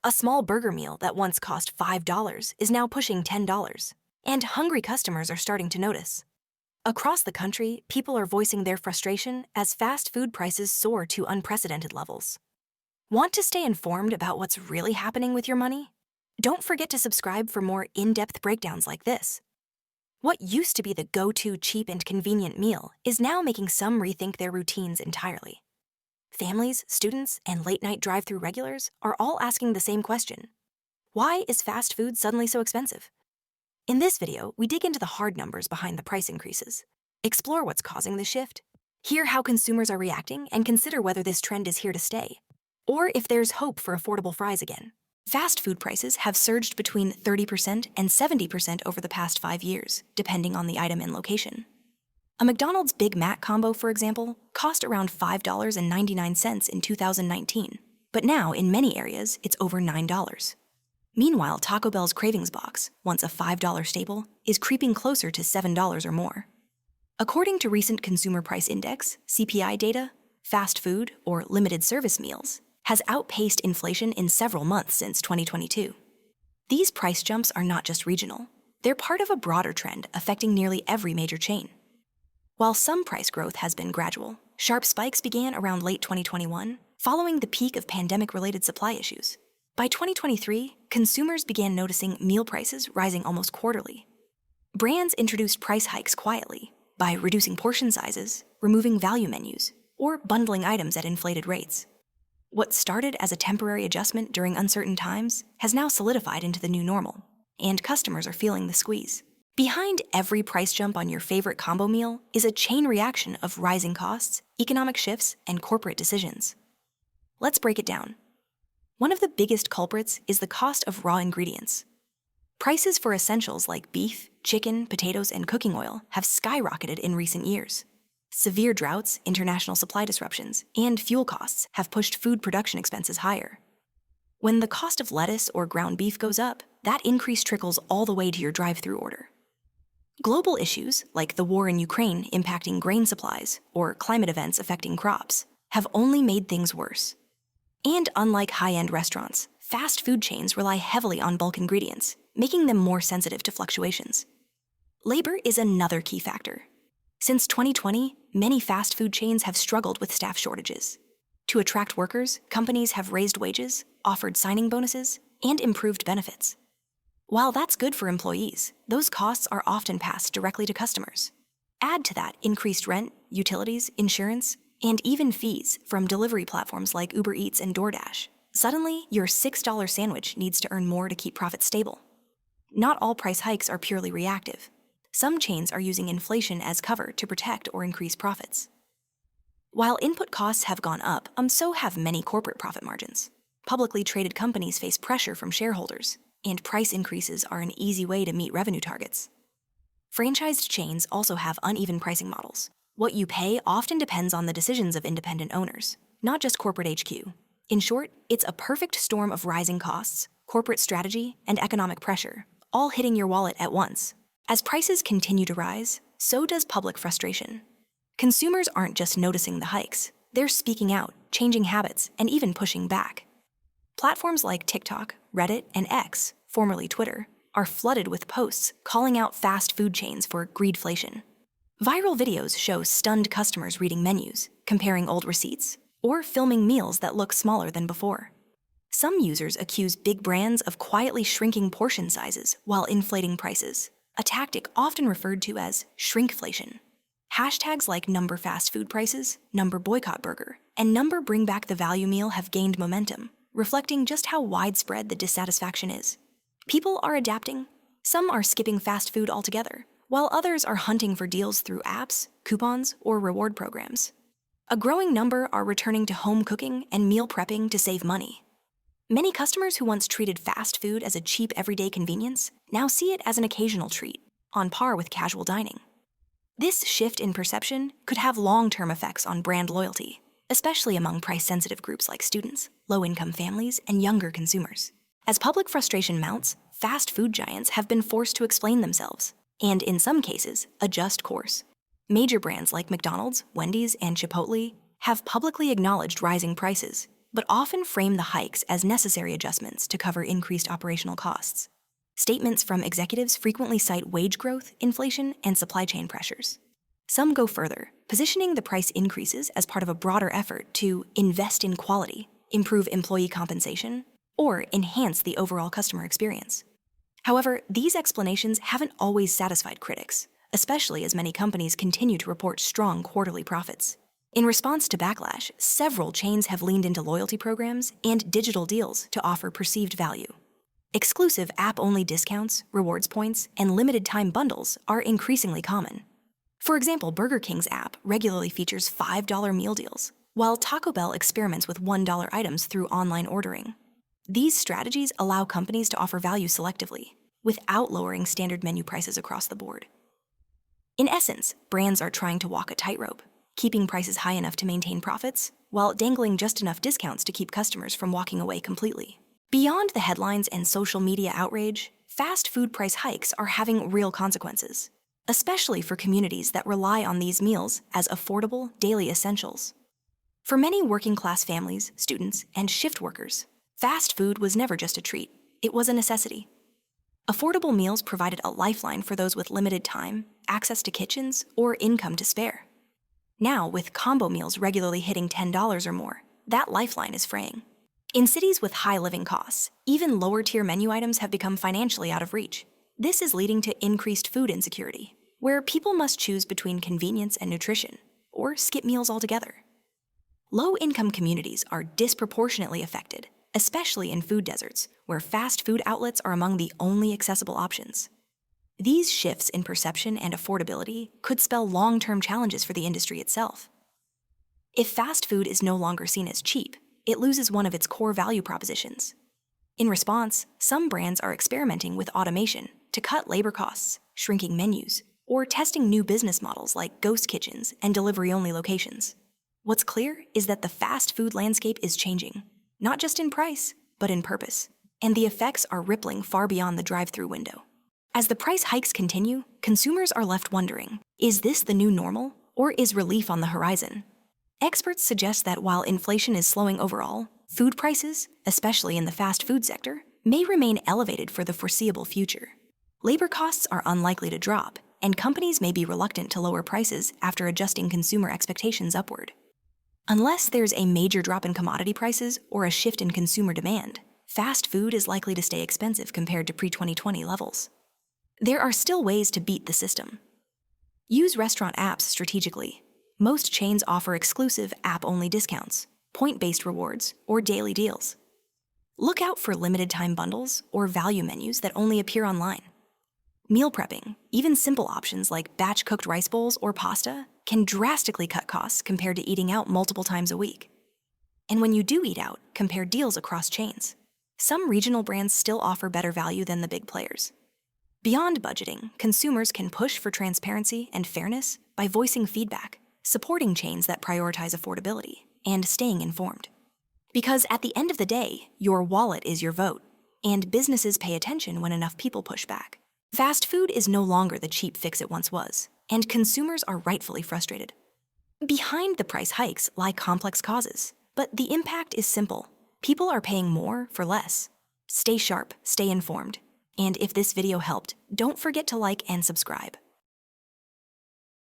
A small burger meal that once cost $5 is now pushing $10, and hungry customers are starting to notice. Across the country, people are voicing their frustration as fast food prices soar to unprecedented levels. Want to stay informed about what's really happening with your money? Don't forget to subscribe for more in-depth breakdowns like this. What used to be the go-to cheap and convenient meal is now making some rethink their routines entirely. Families, students, and late-night drive-thru regulars are all asking the same question. Why is fast food suddenly so expensive? In this video, we dig into the hard numbers behind the price increases, explore what's causing the shift, hear how consumers are reacting, and consider whether this trend is here to stay, or if there's hope for affordable fries again. Fast food prices have surged between 30% and 70% over the past 5 years, depending on the item and location. A McDonald's Big Mac combo, for example, cost around $5.99 in 2019, but now in many areas it's over $9. Meanwhile, Taco Bell's Cravings Box, once a $5 staple, is creeping closer to $7 or more. According to recent Consumer Price Index, CPI data, fast food, or limited service meals, has outpaced inflation in several months since 2022. These price jumps are not just regional. They're part of a broader trend affecting nearly every major chain. While some price growth has been gradual, sharp spikes began around late 2021, following the peak of pandemic-related supply issues. By 2023, consumers began noticing meal prices rising almost quarterly. Brands introduced price hikes quietly by reducing portion sizes, removing value menus, or bundling items at inflated rates. What started as a temporary adjustment during uncertain times has now solidified into the new normal, and customers are feeling the squeeze. Behind every price jump on your favorite combo meal is a chain reaction of rising costs, economic shifts, and corporate decisions. Let's break it down. One of the biggest culprits is the cost of raw ingredients. Prices for essentials like beef, chicken, potatoes, and cooking oil have skyrocketed in recent years. Severe droughts, international supply disruptions, and fuel costs have pushed food production expenses higher. When the cost of lettuce or ground beef goes up, that increase trickles all the way to your drive-thru order. Global issues, like the war in Ukraine impacting grain supplies or climate events affecting crops, have only made things worse. And unlike high-end restaurants, fast food chains rely heavily on bulk ingredients, making them more sensitive to fluctuations. Labor is another key factor. Since 2020, many fast food chains have struggled with staff shortages. To attract workers, companies have raised wages, offered signing bonuses, and improved benefits. While that's good for employees, those costs are often passed directly to customers. Add to that increased rent, utilities, insurance, and even fees from delivery platforms like Uber Eats and DoorDash. Suddenly, your $6 sandwich needs to earn more to keep profits stable. Not all price hikes are purely reactive. Some chains are using inflation as cover to protect or increase profits. While input costs have gone up, so have many corporate profit margins. Publicly traded companies face pressure from shareholders, and price increases are an easy way to meet revenue targets. Franchised chains also have uneven pricing models. What you pay often depends on the decisions of independent owners, not just corporate HQ. In short, it's a perfect storm of rising costs, corporate strategy, and economic pressure, all hitting your wallet at once. As prices continue to rise, so does public frustration. Consumers aren't just noticing the hikes, they're speaking out, changing habits, and even pushing back. Platforms like TikTok, Reddit, and X, formerly Twitter, are flooded with posts calling out fast food chains for greedflation. Viral videos show stunned customers reading menus, comparing old receipts, or filming meals that look smaller than before. Some users accuse big brands of quietly shrinking portion sizes while inflating prices, a tactic often referred to as shrinkflation. Hashtags like number fast food prices, number boycott burger, and number bring back the value meal have gained momentum, reflecting just how widespread the dissatisfaction is. People are adapting. Some are skipping fast food altogether, while others are hunting for deals through apps, coupons, or reward programs. A growing number are returning to home cooking and meal prepping to save money. Many customers who once treated fast food as a cheap everyday convenience now see it as an occasional treat, on par with casual dining. This shift in perception could have long-term effects on brand loyalty, especially among price-sensitive groups like students, low-income families, and younger consumers. As public frustration mounts, fast food giants have been forced to explain themselves, and in some cases, adjust course. Major brands like McDonald's, Wendy's, and Chipotle have publicly acknowledged rising prices, but often frame the hikes as necessary adjustments to cover increased operational costs. Statements from executives frequently cite wage growth, inflation, and supply chain pressures. Some go further, positioning the price increases as part of a broader effort to invest in quality, improve employee compensation, or enhance the overall customer experience. However, these explanations haven't always satisfied critics, especially as many companies continue to report strong quarterly profits. In response to backlash, several chains have leaned into loyalty programs and digital deals to offer perceived value. Exclusive app-only discounts, rewards points, and limited-time bundles are increasingly common. For example, Burger King's app regularly features $5 meal deals, while Taco Bell experiments with $1 items through online ordering. These strategies allow companies to offer value selectively, without lowering standard menu prices across the board. In essence, brands are trying to walk a tightrope, keeping prices high enough to maintain profits, while dangling just enough discounts to keep customers from walking away completely. Beyond the headlines and social media outrage, fast food price hikes are having real consequences, especially for communities that rely on these meals as affordable daily essentials. For many working-class families, students, and shift workers, fast food was never just a treat, it was a necessity. Affordable meals provided a lifeline for those with limited time, access to kitchens, or income to spare. Now, with combo meals regularly hitting $10 or more, that lifeline is fraying. In cities with high living costs, even lower-tier menu items have become financially out of reach. This is leading to increased food insecurity, where people must choose between convenience and nutrition, or skip meals altogether. Low-income communities are disproportionately affected, especially in food deserts, where fast food outlets are among the only accessible options. These shifts in perception and affordability could spell long-term challenges for the industry itself. If fast food is no longer seen as cheap, it loses one of its core value propositions. In response, some brands are experimenting with automation to cut labor costs, shrinking menus, or testing new business models like ghost kitchens and delivery-only locations. What's clear is that the fast food landscape is changing, not just in price, but in purpose, and the effects are rippling far beyond the drive-thru window. As the price hikes continue, consumers are left wondering, is this the new normal, or is relief on the horizon? Experts suggest that while inflation is slowing overall, food prices, especially in the fast food sector, may remain elevated for the foreseeable future. Labor costs are unlikely to drop, and companies may be reluctant to lower prices after adjusting consumer expectations upward. Unless there's a major drop in commodity prices or a shift in consumer demand, fast food is likely to stay expensive compared to pre-2020 levels. There are still ways to beat the system. Use restaurant apps strategically. Most chains offer exclusive app-only discounts, point-based rewards, or daily deals. Look out for limited-time bundles or value menus that only appear online. Meal prepping, even simple options like batch-cooked rice bowls or pasta, can drastically cut costs compared to eating out multiple times a week. And when you do eat out, compare deals across chains. Some regional brands still offer better value than the big players. Beyond budgeting, consumers can push for transparency and fairness by voicing feedback, supporting chains that prioritize affordability, and staying informed. Because at the end of the day, your wallet is your vote, and businesses pay attention when enough people push back. Fast food is no longer the cheap fix it once was, and consumers are rightfully frustrated. Behind the price hikes lie complex causes, but the impact is simple. People are paying more for less. Stay sharp, stay informed, and if this video helped, don't forget to like and subscribe.